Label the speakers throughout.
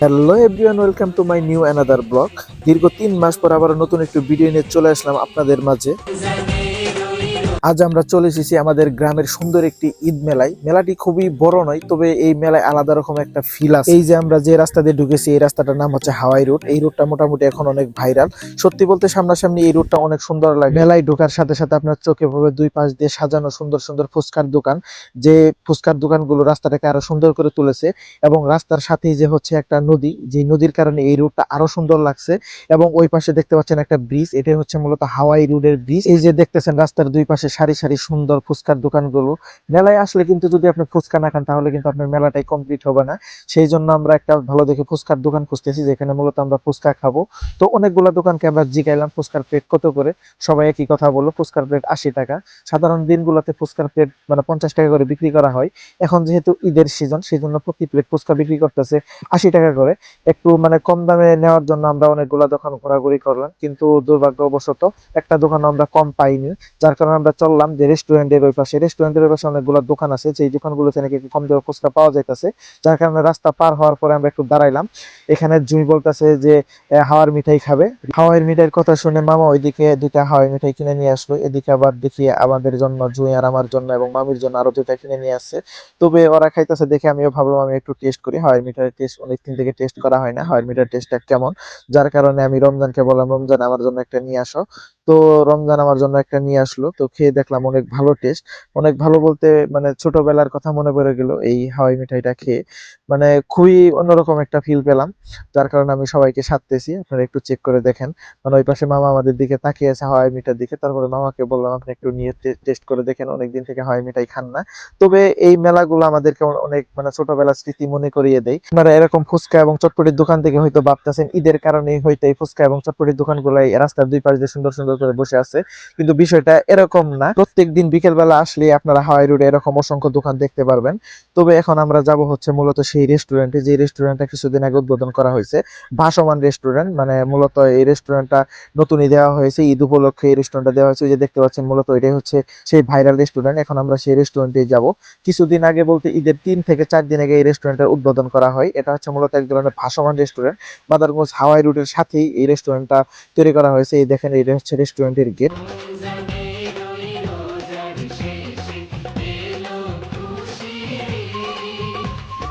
Speaker 1: Hello everyone, welcome to my new another blog. দীর্ঘ 3 মাস পর আবার নতুন একটু ভিডিও নিয়ে চলে আসলাম আপনাদের মাঝে। আজ আমরা চলে এসেছি আমাদের গ্রামের সুন্দর একটি ঈদ মেলায়। মেলাটি খুবই বড় নয়, তবে এই মেলায় আলাদা রকম একটা ফিল আছে। এই যে আমরা যে রাস্তা দিয়ে ঢুকেছি, এই রাস্তাটার নাম হচ্ছে হাওয়াই রোড। এই রোডটা মোটামুটি এখন অনেক ভাইরাল। সত্যি বলতে সামনাসামনি এই রোডটা অনেক সুন্দর লাগে। মেলায় ঢোকার সাথে সাথে আপনার চোখে পড়বে দুই পাশ দিয়ে সাজানো সুন্দর সুন্দর ফুচকার দোকান। যে ফুচকার দোকানগুলো রাস্তাটাকে আরো সুন্দর করে তুলেছে, এবং রাস্তার সাথেই যে হচ্ছে একটা নদী, যে নদীর কারণে এই রোডটা আরো সুন্দর লাগছে। এবং ওই পাশে দেখতে পাচ্ছেন একটা ব্রিজ, এটাই হচ্ছে মূলত হাওয়াই রোডের ব্রিজ। এই যে দেখতেছেন রাস্তার দুই পাশে সারি সারি সুন্দর ফুচকার দোকানগুলো। মেলায় আসলে কিন্তু যদি আপনি ফুচকা না খান তাহলে কিন্তু আপনার মেলাটাই কমপ্লিট হবে না। সেই জন্য আমরা একটা ভালো দেখে ফুচকার দোকান খুঁজতেছি, যেখানে মূলত আমরা ফুচকা খাবো। তো অনেকগুলো দোকানকে আমরা জিগাইলাম ফুচকার প্লেট কত করে। সবাই একই কথা বললো, ফুচকার প্লেট 80 টাকা। সাধারণ দিনগুলোতে ফুচকার প্লেট মানে 50 টাকা করে বিক্রি করা হয়। এখন যেহেতু ঈদের সিজন, সেই জন্য প্রতি প্লেট ফুচকা বিক্রি করতেছে 80 টাকা করে। একটু মানে কম দামে নেওয়ার জন্য আমরা অনেকগুলো দোকান ঘোরাঘুরি করলাম, কিন্তু দুর্ভাগ্যবশত একটা দোকান আমরা কম পাইনি। যার কারণে আমরা চললাম যে রেস্টুরেন্টের ওই পাশে। রেস্টুরেন্টের ওই পাশে অনেকগুলো দোকান আছে, যেই দোকানগুলোতে নাকি একটু কম দামে ফুচকা পাওয়া যাইতেছে। যার কারণে রাস্তা পার হওয়ার পরে আমরা একটু দাঁড়াইলাম। এখানে জুই বলতেছে যে হাওয়ার মিঠাই খাবে। হাওয়াই মিঠাইয়ের কথা শুনে মামা ওইদিকে দুইটা হাওয়াই মিঠাই কিনে নিয়ে আসলো। এদিকে আবার দেখি আমাদের জন্য, জুই আর আমার জন্য এবং মামির জন্য আরো দুইটা কিনে নিয়ে আসছে। তবে ওরা খাইতেছে দেখে আমিও ভাবলাম আমি একটু টেস্ট করি। হাওয়াই মিঠাইয়ের টেস্ট অনেকদিন থেকে টেস্ট করা হয় না, হাওয়াই মিঠাইয়ের টেস্টটা কেমন। যার কারণে আমি রমজানকে বললাম, রমজান আমার জন্য একটা নিয়ে আসো। তো রমজান আমার জন্য একটা নিয়ে আসলো, তো খেয়ে দেখলাম অনেক ভালো টেস্ট। অনেক ভালো বলতে মানে ছোটবেলার কথা মনে পড়ে গেল এই হাওয়াই মিঠাইটা খেয়ে। মানে খুবই অন্যরকম একটা ফিল পেলাম। যার কারণে আমি সবাইকে সাথতেছি, আপনারা একটু চেক করে দেখেন। মানে ওই পাশে মামা আমাদের দিকে তাকিয়ে আছে হাওয়াই মিঠার দিকে। তারপরে মামাকে বললাম আপনি একটু নিয়ে টেস্ট করে দেখেন, অনেকদিন থেকে হাওয়াই মিঠাই খান না। তবে এই মেলাগুলো আমাদেরকে অনেক মানে ছোটবেলার স্মৃতি মনে করিয়ে দেয়। আপনারা এরকম ফুচকা এবং চটপটির দোকান থেকে হয়তো ভাবতেছেন ঈদের কারণে হয়তো এই ফুচকা এবং চটপটির দোকানগুলো রাস্তার দুই পাশ দিয়ে সুন্দর সুন্দর করে বসে আছে, কিন্তু বিষয়টা এরকম না। প্রত্যেকদিন বিকেল বেলা আসলে আপনারা হাওয়াই রোডে এরকম অসংখ্য দোকান দেখতে পারবেন। তবে এখন আমরা যাব হচ্ছে মূলত সেই রেস্টুরেন্টে, যে রেস্টুরেন্টটা কিছুদিন আগে উদ্বোধন করা হয়েছে, ভাসমান রেস্টুরেন্ট। মানে মূলত এই রেস্টুরেন্টটা নতুনই দেওয়া হয়েছে, ঈদ উপলক্ষে এই রেস্টুরেন্টটা দেওয়া হয়েছে। ওই যে দেখতে পাচ্ছেন মূলত এটাই হচ্ছে সেই ভাইরাল রেস্টুরেন্ট। এখন আমরা সেই রেস্টুরেন্টে যাব। কিছুদিন আগে বলতে ঈদের 3 থেকে 4 দিন আগে এই রেস্টুরেন্টের উদ্বোধন করা হয়। এটা হচ্ছে মূলত এক ধরনের ভাসমান রেস্টুরেন্ট। মাদারগঞ্জ হাওয়াই রোডের সাথেই এই রেস্টুরেন্টটা তৈরি করা হয়েছে। এই দেখেন, এটা হচ্ছে রেস্টুরেন্টের গেট।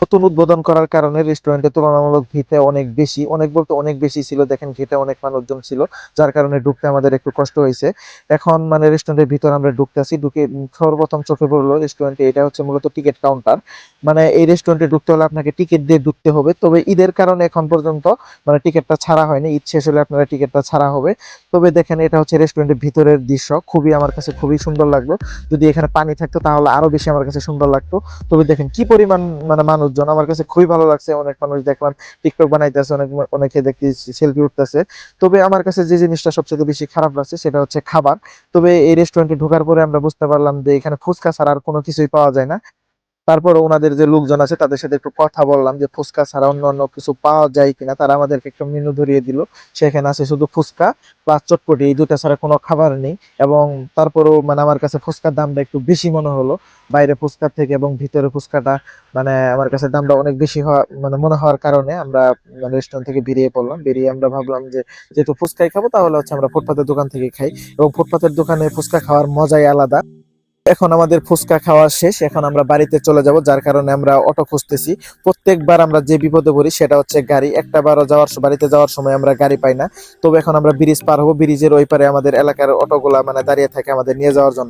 Speaker 1: নতুন উদ্বোধন করার কারণে রেস্টুরেন্টে তুলনামূলক ভিড়টা অনেক বেশি, অনেক বলতে অনেক বেশি ছিল। দেখেন ভিড়ে অনেক মানুষজন ছিল, যার কারণে ঢুকতে আমাদের একটু কষ্ট হয়েছে। এখন মানে রেস্টুরেন্টের ভিতর আমরা ঢুকতেছি, ঢুকে সর্বপ্রথম চোখে পড়লো রেস্টুরেন্টে এটা হচ্ছে মূলত টিকিট কাউন্টার। মানে এই রেস্টুরেন্টে ঢুকতে হলে আপনাকে টিকিট দিয়ে ঢুকতে হবে। তবে ঈদের কারণে এখন পর্যন্ত মানে টিকিটটা ছাড়া হয়নি, ঈদ শেষ হলে আপনারা টিকিটটা ছাড়া হবে। তবে দেখেন এটা হচ্ছে রেস্টুরেন্টের ভিতরের দৃশ্য, খুবই আমার কাছে খুবই সুন্দর লাগলো। যদি এখানে পানি থাকতো তাহলে আরো বেশি আমার কাছে সুন্দর লাগতো। তবে দেখেন কি পরিমাণ মানে মানুষজন, আমার কাছে খুবই ভালো লাগছে। অনেক মানুষ দেখলাম টিকটক বানাইতেছে, অনেকে দেখি সেলফি উঠতেছে। তবে আমার কাছে যে জিনিসটা সবচেয়ে বেশি খারাপ লাগছে সেটা হচ্ছে খাবার। তবে এই রেস্টুরেন্টে ঢোকার পরে আমরা বুঝতে পারলাম যে এখানে ফুচকা ছাড়া আর কোনো কিছুই পাওয়া যায় না। তারপরে ওনাদের যে লোকজন আছে তাদের সাথে একটু কথা বললাম যে ফুচকা ছাড়া অন্য অন্য কিছু পাওয়া যায় কিনা। তারা আমাদেরকে একটা মেনু ধরিয়ে দিল, সেখানে আছে শুধু ফুচকা প্লাস চটপটি, এই দুটা ছাড়া কোনো খাবার নেই। এবং তারপরেও মানে আমার কাছে ফুচকার দামটা একটু বেশি মনে হলো বাইরে ফুচকার থেকে, এবং ভিতরে ফুচকাটা মানে আমার কাছে দামটা অনেক বেশি হওয়া মানে মনে হওয়ার কারণে আমরা মানে রেস্টুরেন্ট থেকে বেরিয়ে পড়লাম। বেরিয়ে আমরা ভাবলাম যে যেহেতু ফুচকাই খাবো তাহলে হচ্ছে আমরা ফুটপাতের দোকান থেকে খাই, এবং ফুটপাতের দোকানে ফুচকা খাওয়ার মজাই আলাদা। এখন আমাদের ফুচকা খাওয়া শেষ, এখন আমরা বাড়িতে চলে যাব। যার কারণে আমরা অটো খুঁজতেছি। প্রত্যেকবার আমরা যে বিপদে পড়ি সেটা হচ্ছে গাড়ি। একটা বারও বাড়িতে যাওয়ার সময় আমরা গাড়ি পাই না। তবে এখন আমরা ব্রিজ পার হবো, ব্রিজের ওই পারে আমাদের এলাকার অটোগুলা মানে দাঁড়িয়ে থাকে আমাদের নিয়ে যাওয়ার জন্য।